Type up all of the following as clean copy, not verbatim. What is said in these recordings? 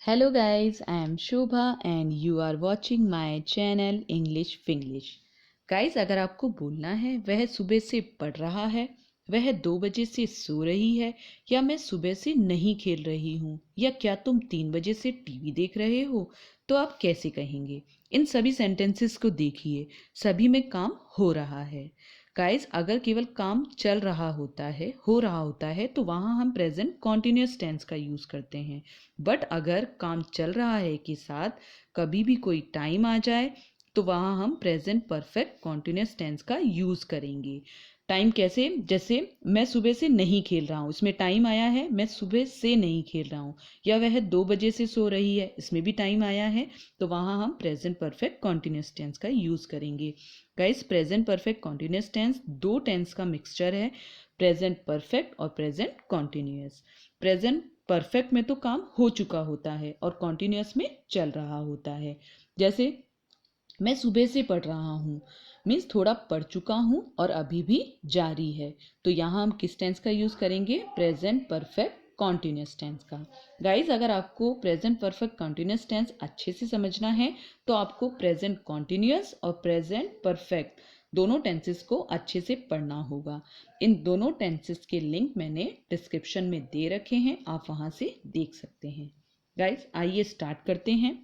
Hello guys, I am Shobha and you are watching my channel English Finglish। Guys, अगर आपको बोलना है वह सुबह से पढ़ रहा है, वह 2 बजे से सो रही है, या मैं सुबह से नहीं खेल रही हूँ, या क्या तुम 3 बजे से टीवी देख रहे हो, तो आप कैसे कहेंगे? इन सभी सेंटेंसेस को देखिए, सभी में काम हो रहा है। गाइस, अगर केवल काम चल रहा होता है, हो रहा होता है, तो वहाँ हम प्रेजेंट कॉन्टिन्यूस टेंस का यूज़ करते हैं। बट अगर काम चल रहा है के साथ कभी भी कोई टाइम आ जाए, तो वहाँ हम प्रेजेंट परफेक्ट कॉन्टिन्यूस टेंस का यूज़ करेंगे। टाइम कैसे? जैसे मैं सुबह से नहीं खेल रहा हूँ, इसमें टाइम आया है, मैं सुबह से नहीं खेल रहा हूँ। या वह 2 बजे से सो रही है, इसमें भी टाइम आया है, तो वहाँ हम प्रेजेंट परफेक्ट कॉन्टिन्यूस टेंस का यूज़ करेंगे। Guys, present perfect continuous tense दो टेंस का मिक्सचर है, प्रेजेंट परफेक्ट और प्रेजेंट कॉन्टिन्यूस। प्रेजेंट परफेक्ट में तो काम हो चुका होता है और कॉन्टिन्यूस में चल रहा होता है। जैसे मैं सुबह से पढ़ रहा हूँ मीन्स थोड़ा पढ़ चुका हूँ और अभी भी जारी है, तो यहाँ हम किस टेंस का यूज़ करेंगे? प्रेजेंट परफेक्ट कॉन्टिन्यूस टेंस का। गाइज, अगर आपको प्रेजेंट परफेक्ट कॉन्टिन्यूस टेंस अच्छे से समझना है तो आपको प्रेजेंट कॉन्टिन्यूस और प्रेजेंट परफेक्ट दोनों टेंसेस को अच्छे से पढ़ना होगा। इन दोनों टेंसेस के लिंक मैंने डिस्क्रिप्शन में दे रखे हैं, आप वहाँ से देख सकते हैं। गाइज, आइए स्टार्ट करते हैं।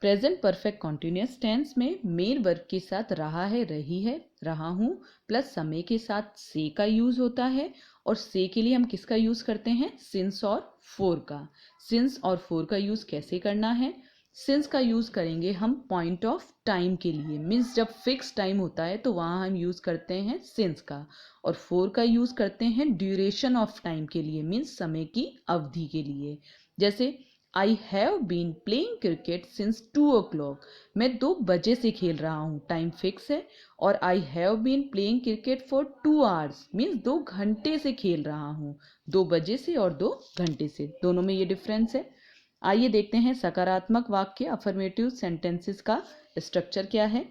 प्रेजेंट परफेक्ट कॉन्टिन्यूस टेंस में मेन वर्ब के साथ रहा है, रही है, रहा हूँ प्लस समय के साथ से का यूज होता है, और से के लिए हम किसका यूज करते हैं? सिंस और फोर का। सिंस और फोर का यूज कैसे करना है? सिंस का यूज करेंगे हम पॉइंट ऑफ टाइम के लिए, मीन्स जब फिक्स टाइम होता है तो वहाँ हम यूज करते हैं सिंस का। और फोर का यूज करते हैं ड्यूरेशन ऑफ टाइम के लिए, मीन्स समय की अवधि के लिए। जैसे I have been playing cricket since 2 o'clock। मैं 2 बजे से खेल रहा हूँ, टाइम फिक्स है। और I have been playing cricket for 2 hours, means 2 घंटे से खेल रहा हूँ। 2 बजे से और 2 घंटे से, दोनों में ये डिफरेंस है। आइए देखते हैं सकारात्मक वाक्य अफर्मेटिव सेंटेंसेस का स्ट्रक्चर क्या है।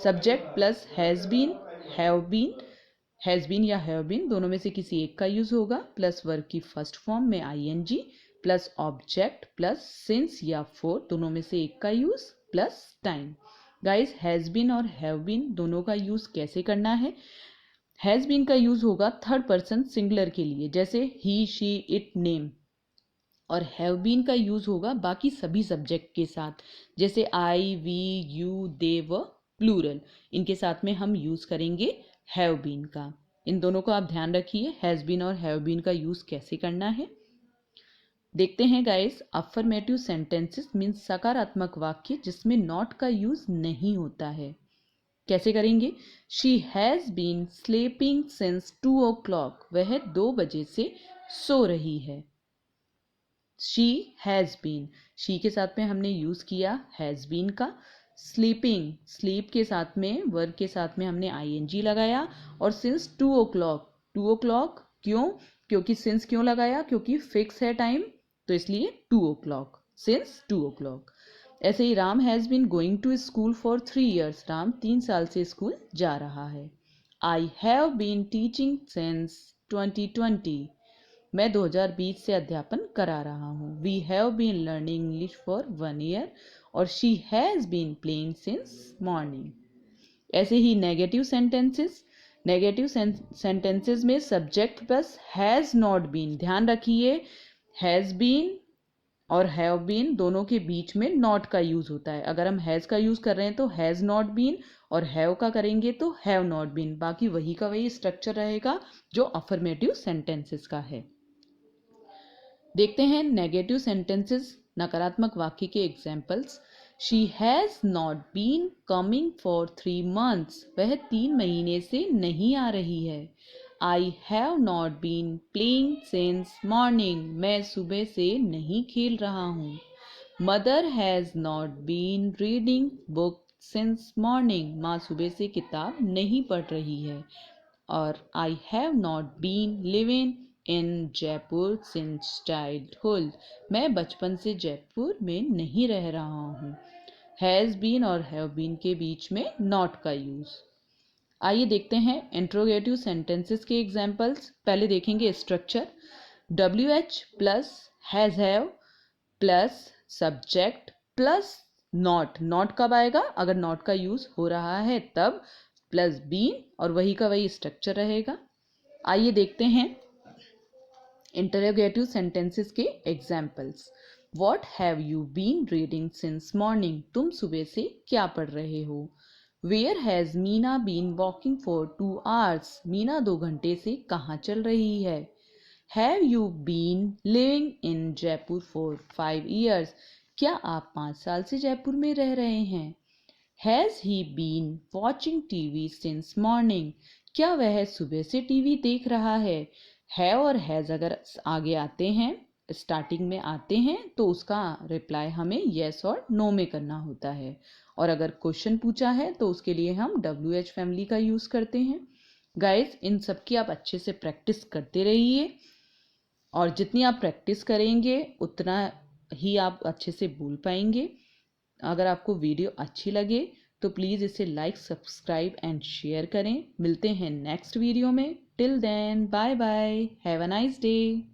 Subject plus has been, have been, has been या हैव बीन दोनों में से किसी एक का यूज होगा, प्लस वर्ब की फर्स्ट फॉर्म में ING, plus object plus since या फोर दोनों में से एक का use, plus time. Guys, has been और हैव बीन दोनों का यूज कैसे करना है? हैज बीन का यूज होगा थर्ड पर्सन सिंगुलर के लिए, जैसे ही, शी, इट, नेम। और हैव बीन का यूज होगा बाकी सभी सब्जेक्ट के साथ, जैसे आई, वी, यू, दे व प्लूरल, इनके साथ में हम यूज करेंगे हैव बीन का। इन दोनों को आप ध्यान रखिए, हैज बीन और हैव बीन का यूज कैसे करना है। देखते हैं गाइस, अफर्मेटिव सेंटेंसेस मीन्स सकारात्मक वाक्य जिसमें नॉट का यूज नहीं होता है। कैसे करेंगे? She has been sleeping since 2 o'clock। वह 2 बजे से सो रही है। शी हैज बीन, शी के साथ में हमने यूज किया हैज बीन का। स्लीपिंग, स्लीप के साथ में वर्ब के साथ में हमने आईएनजी लगाया। और सिंस 2 o'clock, 2 o'clock क्यों? क्योंकि सिंस क्यों लगाया? क्योंकि फिक्स है टाइम, तो इसलिए 2 o'clock, सिंस 2 o'clock। ऐसे ही Ram has been going to school for 3 years। Ram 3 साल से स्कूल जा रहा है। I have been teaching since 2020। मैं 2020 से अध्यापन करा रहा हूँ। We have been learning English for 1 year। और she has been playing since morning. ऐसे ही नेगेटिव सेंटेंसेस, नेगेटिव सेंटेंसेस में subject plus has not been, ध्यान रखिए, हैज़ बीन और हैव बीन दोनों के बीच में नॉट का यूज होता है। अगर हम हैज़ का यूज कर रहे हैं तो हैज़ नॉट बीन, और हैव का करेंगे तो हैव नॉट बीन। बाकी वही का वही स्ट्रक्चर रहेगा जो अफर्मेटिव सेंटेंसेस का है। देखते हैं नेगेटिव सेंटेंसेस, नकारात्मक वाक्य के examples. She has not been coming for 3 months। वह 3 महीने से नहीं आ रही है। I have not been playing since morning. मैं सुबह से नहीं खेल रहा हूँ। Mother has not been reading book since morning. माँ सुबह से किताब नहीं पढ़ रही है। और I have not been living in Jaipur since childhood. मैं बचपन से जयपुर में नहीं रह रहा हूँ। हैज़ बीन और हैव बीन के बीच में नॉट का यूज। आइए देखते हैं इंट्रोगेटिव सेंटेंसेस के एग्जाम्पल्स। पहले देखेंगे structure. WH plus has have plus subject plus not. Not कब आएगा? अगर नॉट का यूज हो रहा है तब, प्लस बीन और वही का वही स्ट्रक्चर रहेगा। आइए देखते हैं इंटरोगेटिव सेंटेंसेस के examples. What have you been reading since morning? तुम सुबह से क्या पढ़ रहे हो? Where has Meena been walking for 2 hours? Meena 2 घंटे से कहाँ चल रही है? Have you been living in Jaipur for 5 years? क्या आप 5 साल से जयपुर में रह रहे हैं? Has he been watching TV since morning? क्या वह सुबह से टीवी देख रहा है? है और हैज अगर आगे आते हैं, स्टार्टिंग में आते हैं, तो उसका रिप्लाई हमें यस और नो में करना होता है। और अगर क्वेश्चन पूछा है तो उसके लिए हम WH फैमिली का यूज करते हैं। गाइस, इन सब की आप अच्छे से प्रैक्टिस करते रहिए और जितनी आप प्रैक्टिस करेंगे उतना ही आप अच्छे से बोल पाएंगे। अगर आपको वीडियो अच्छी लगे तो प्लीज़ इसे लाइक, सब्सक्राइब एंड शेयर करें। मिलते हैं नेक्स्ट वीडियो में। Till then, bye bye, have a nice day.